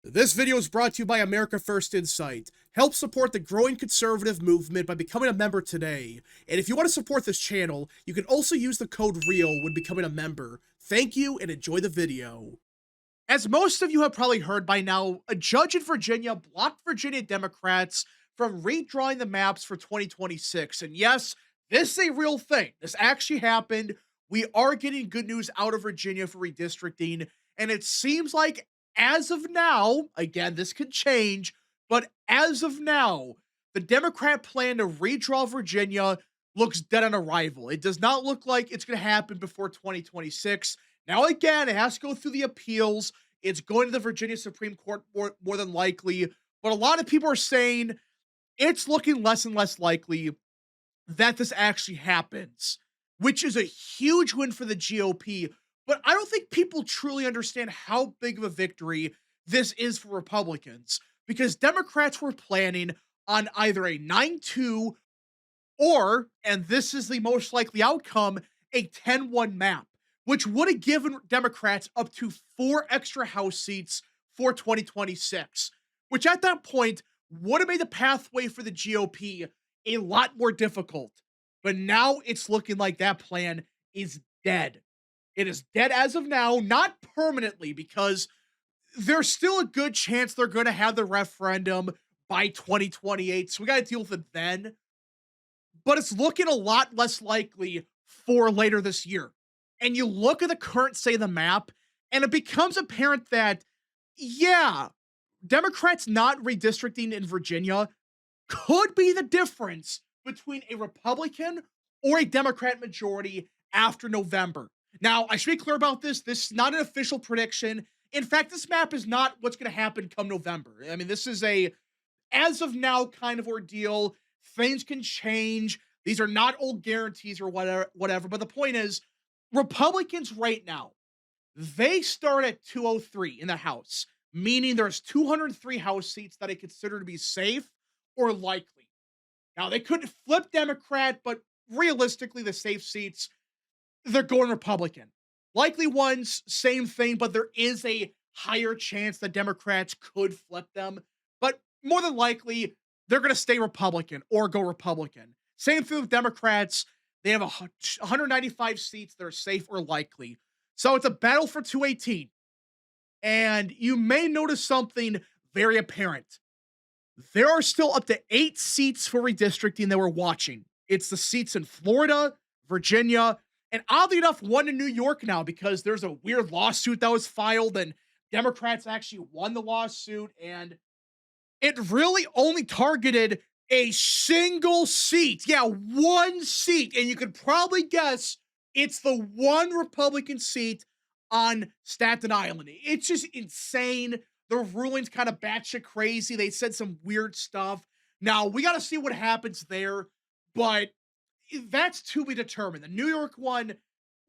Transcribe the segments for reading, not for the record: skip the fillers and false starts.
This video is brought to you by America First Insight. Help support the growing conservative movement by becoming a member today. And if you want to support this channel, you can also use the code REAL when becoming a member. Thank you and enjoy the video. As most of you have probably heard by now, a judge in Virginia blocked Virginia Democrats from redrawing the maps for 2026. And yes, this is a real thing. This actually happened. We are getting good news out of Virginia for redistricting. And it seems like as of now, again, this could change, but as of now, the Democrat plan to redraw Virginia looks dead on arrival. It does not look like it's going to happen before 2026. Now, again, it has to go through the appeals. It's going to the Virginia Supreme Court more than likely. But a lot of people are saying it's looking less and less likely that this actually happens, which is a huge win for the GOP. But I don't think people truly understand how big of a victory this is for Republicans, because Democrats were planning on either a 9-2 or, and this is the most likely outcome, a 10-1 map, which would have given Democrats up to 4 extra House seats for 2026, which at that point would have made the pathway for the GOP a lot more difficult. But now it's looking like that plan is dead. It is dead as of now, not permanently, because there's still a good chance they're going to have the referendum by 2028. So we got to deal with it then. But it's looking a lot less likely for later this year. And you look at the current state of the map, and it becomes apparent that, yeah, Democrats not redistricting in Virginia could be the difference between a Republican or a Democrat majority after November. Now, I should be clear about this. This is not an official prediction. In fact, this map is not what's going to happen come November. I mean, this is a as of now kind of ordeal. Things can change. These are not old guarantees or whatever. But the point is, Republicans right now, they start at 203 in the House, meaning there's 203 House seats that I consider to be safe or likely. Now, they could flip Democrat, but realistically, the safe seats, they're going Republican. Likely ones, same thing, but there is a higher chance that Democrats could flip them. But more than likely, they're going to stay Republican or go Republican. Same thing with Democrats. They have 195 seats that are safe or likely. So it's a battle for 218. And you may notice something very apparent. There are still up to 8 seats for redistricting that we're watching. It's the seats in Florida, Virginia, and oddly enough, one in New York now, because there's a weird lawsuit that was filed and Democrats actually won the lawsuit, and it really only targeted a single seat. Yeah, one seat. And you could probably guess it's the one Republican seat on Staten Island. It's just insane. The ruling's kind of batshit crazy. They said some weird stuff. Now, we got to see what happens there, but that's to be determined. The New York one,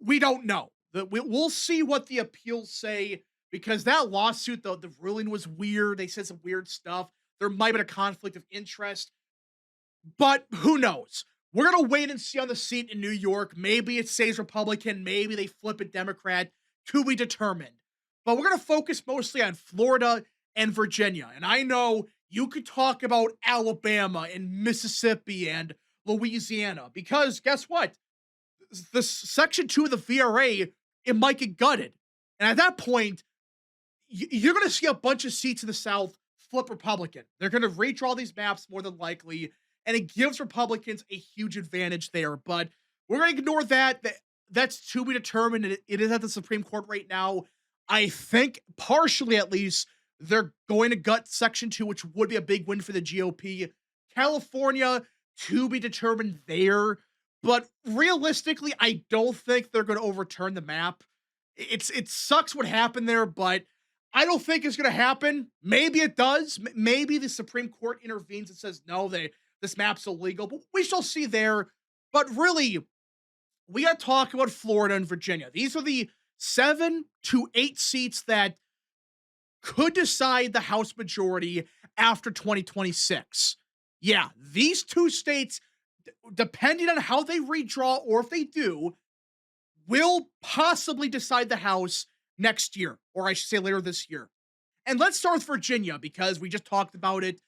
we don't know. We'll see what the appeals say, because that lawsuit, the ruling was weird. They said some weird stuff. There might have been a conflict of interest, but who knows? We're going to wait and see on the seat in New York. Maybe it stays Republican. Maybe they flip it Democrat. To be determined. But we're going to focus mostly on Florida and Virginia. And I know you could talk about Alabama and Mississippi and Louisiana, because guess what? The Section 2 of the VRA, it might get gutted. And at that point, you're going to see a bunch of seats in the South flip Republican. They're going to redraw these maps more than likely, and it gives Republicans a huge advantage there. But we're going to ignore that. That's to be determined. It is at the Supreme Court right now. I think, partially at least, they're going to gut Section 2, which would be a big win for the GOP. California, to be determined there. But realistically, I don't think they're going to overturn the map. It sucks what happened there, but I don't think it's going to happen. Maybe it does. Maybe the Supreme Court intervenes and says, no, this map's illegal. But we shall see there. But really, we got to talk about Florida and Virginia. These are the 7 to 8 seats that could decide the House majority after 2026. Yeah, these two states, depending on how they redraw or if they do, will possibly decide the House next year, or I should say later this year. And let's start with Virginia because we just talked about it.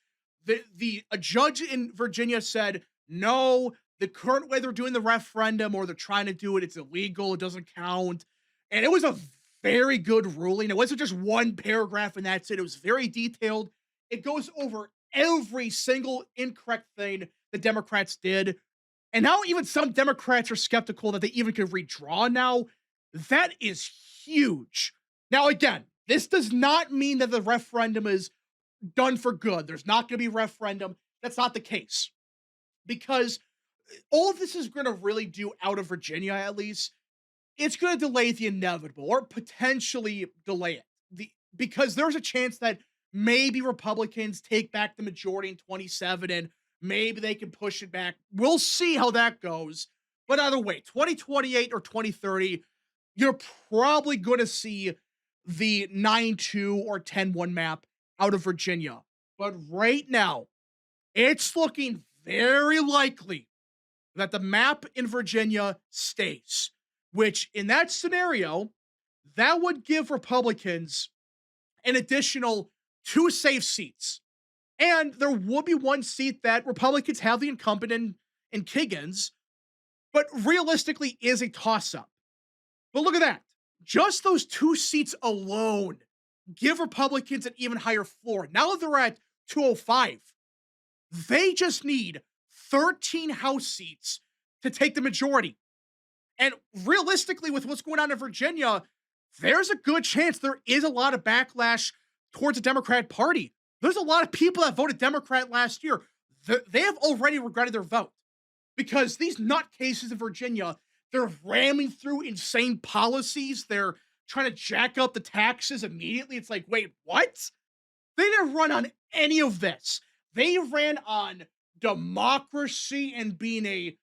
A judge in Virginia said, no, the current way they're doing the referendum or they're trying to do it, it's illegal, it doesn't count. And it was a very good ruling. It wasn't just one paragraph and that's it. It was very detailed. It goes over every single incorrect thing the Democrats did. And now even some Democrats are skeptical that they even could redraw now. That is huge. Now, again, this does not mean that the referendum is done for good. There's not going to be referendum. That's not the case. Because all of this is going to really do out of Virginia, at least, it's going to delay the inevitable or potentially delay it. Because there's a chance that maybe Republicans take back the majority in 27 and maybe they can push it back. We'll see how that goes. But either way, 2028 or 2030, you're probably going to see the 9-2 or 10-1 map out of Virginia. But right now, it's looking very likely that the map in Virginia stays, which in that scenario, that would give Republicans an additional 2 safe seats. And there would be 1 seat that Republicans have the incumbent in Kiggins, but realistically is a toss-up. But look at that. Just those 2 seats alone give Republicans an even higher floor. Now that they're at 205, they just need 13 House seats to take the majority. And realistically, with what's going on in Virginia, there's a good chance there is a lot of backlash towards the Democrat Party. There's a lot of people that voted Democrat last year. They have already regretted their vote because these nutcases in Virginia, they're ramming through insane policies. They're trying to jack up the taxes immediately. It's like, wait, what? They didn't run on any of this. They ran on democracy and being a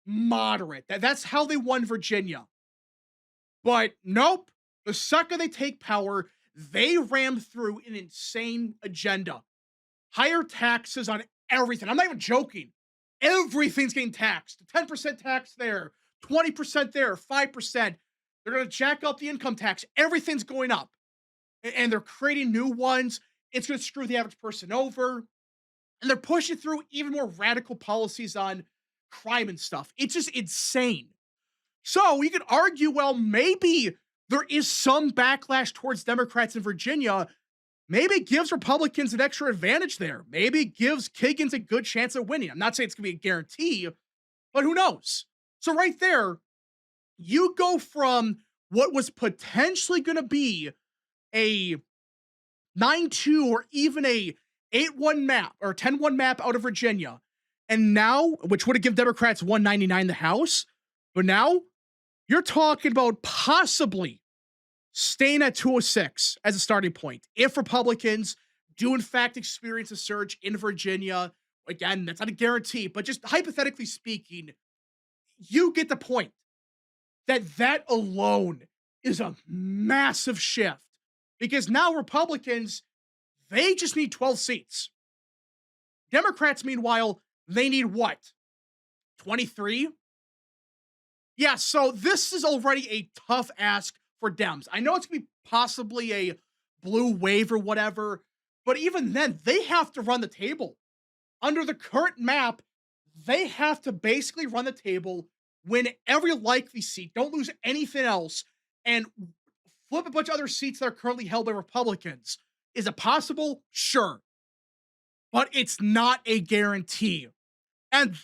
moderate. That's how they won Virginia. But nope. The second they take power, they ram through an insane agenda. Higher taxes on everything. I'm not even joking. Everything's getting taxed. 10% tax there, 20% there, 5%. They're going to jack up the income tax. Everything's going up. And they're creating new ones. It's going to screw the average person over. And they're pushing through even more radical policies on crime and stuff. It's just insane. So you could argue, well, maybe there is some backlash towards Democrats in Virginia. Maybe it gives Republicans an extra advantage there. Maybe it gives Kiggins a good chance of winning. I'm not saying it's going to be a guarantee, but who knows? So right there, you go from what was potentially going to be a 9-2 or even a 8-1 map or 10-1 map out of Virginia. And now, which would have given Democrats 199 in the House, but now you're talking about possibly staying at 206 as a starting point. If Republicans do in fact experience a surge in Virginia, again, that's not a guarantee, but just hypothetically speaking, you get the point that alone is a massive shift because now Republicans, they just need 12 seats. Democrats, meanwhile, they need what? 23? Yeah, so this is already a tough ask for Dems. I know it's going to be possibly a blue wave or whatever, but even then, they have to run the table. Under the current map, they have to basically run the table, win every likely seat, don't lose anything else, and flip a bunch of other seats that are currently held by Republicans. Is it possible? Sure. But it's not a guarantee. And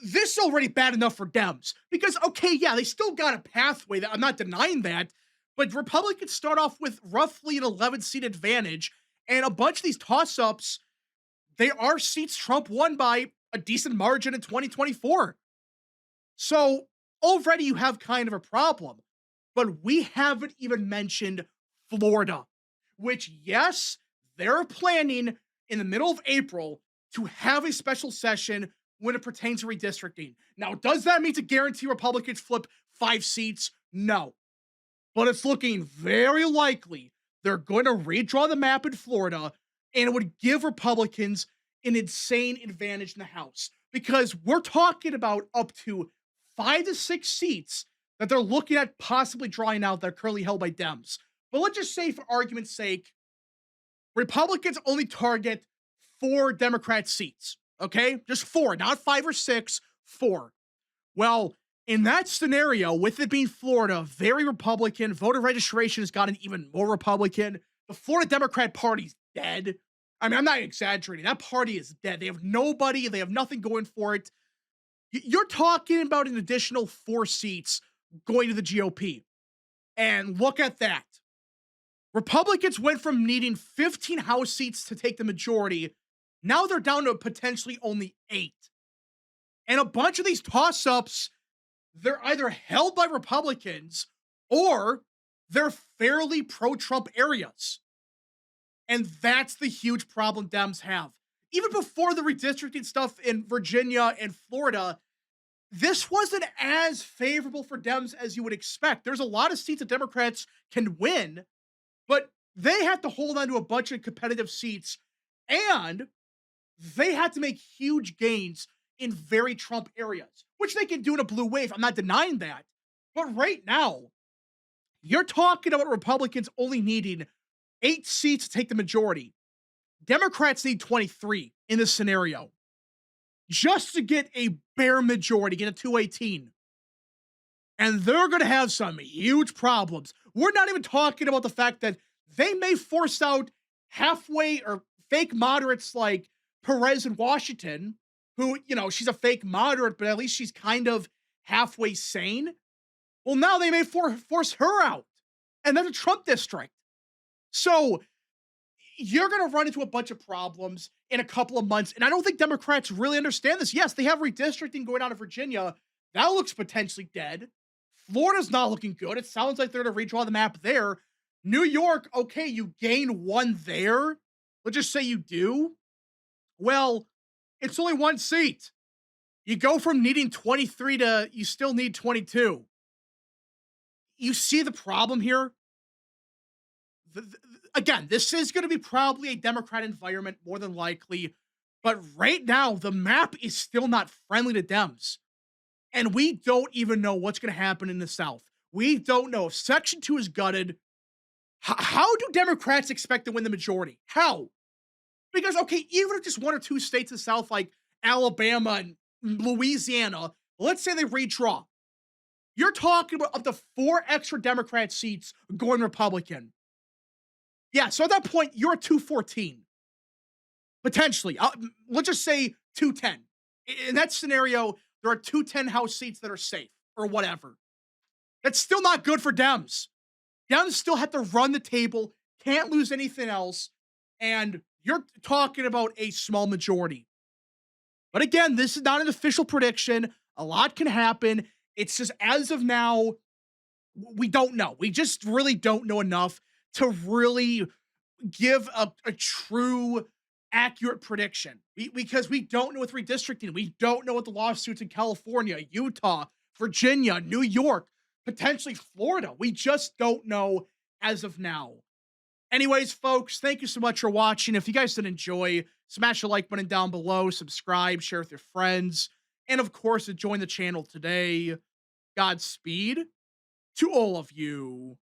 this is already bad enough for Dems. Because, okay, yeah, they still got a pathway. I'm not denying that. But Republicans start off with roughly an 11-seat advantage. And a bunch of these toss-ups, they are seats Trump won by a decent margin in 2024. So already you have kind of a problem. But we haven't even mentioned Florida, which, yes, they're planning in the middle of April to have a special session when it pertains to redistricting. Now, does that mean to guarantee Republicans flip 5 seats? No. But it's looking very likely they're going to redraw the map in Florida, and it would give Republicans an insane advantage in the House. Because we're talking about up to 5 to 6 seats that they're looking at possibly drawing out that are currently held by Dems. But let's just say, for argument's sake, Republicans only target 4 Democrat seats. Okay, just 4, not 5 or 6, 4. Well, in that scenario, with it being Florida, very Republican, voter registration has gotten even more Republican. The Florida Democrat Party's dead. I mean, I'm not exaggerating. That party is dead. They have nobody, they have nothing going for it. You're talking about an additional 4 seats going to the GOP. And look at that. Republicans went from needing 15 House seats to take the majority. Now they're down to potentially only 8. And a bunch of these toss ups, they're either held by Republicans or they're fairly pro Trump areas. And that's the huge problem Dems have. Even before the redistricting stuff in Virginia and Florida, this wasn't as favorable for Dems as you would expect. There's a lot of seats that Democrats can win, but they have to hold on to a bunch of competitive seats, and they had to make huge gains in very Trump areas, which they can do in a blue wave. I'm not denying that. But right now, you're talking about Republicans only needing 8 seats to take the majority. Democrats need 23 in this scenario just to get a bare majority, get a 218. And they're going to have some huge problems. We're not even talking about the fact that they may force out halfway or fake moderates like Perez in Washington, who, she's a fake moderate, but at least she's kind of halfway sane. Well, now they may force her out. And that's a Trump district. So you're going to run into a bunch of problems in a couple of months. And I don't think Democrats really understand this. Yes, they have redistricting going on in Virginia. That looks potentially dead. Florida's not looking good. It sounds like they're going to redraw the map there. New York, okay, you gain 1 there. Let's just say you do. Well, it's only 1 seat. You go from needing 23 to you still need 22. You see the problem here? Again, this is going to be probably a Democrat environment, more than likely. But right now, the map is still not friendly to Dems. And we don't even know what's going to happen in the South. We don't know if Section 2 is gutted. How do Democrats expect to win the majority? How? Because, okay, even if just 1 or 2 states in the South, like Alabama and Louisiana, let's say they redraw. You're talking about up to 4 extra Democrat seats going Republican. Yeah, so at that point, you're at 214. Potentially. Let's just say 210. In that scenario, there are 210 House seats that are safe or whatever. That's still not good for Dems. Dems still have to run the table, can't lose anything else, and you're talking about a small majority. But again, this is not an official prediction. A lot can happen. It's just as of now, we don't know. We just really don't know enough to really give a true, accurate prediction. Because we don't know with redistricting. We don't know what the lawsuits in California, Utah, Virginia, New York, potentially Florida. We just don't know as of now. Anyways, folks, thank you so much for watching. If you guys did enjoy, smash the like button down below, subscribe, share with your friends, and of course, join the channel today. Godspeed to all of you.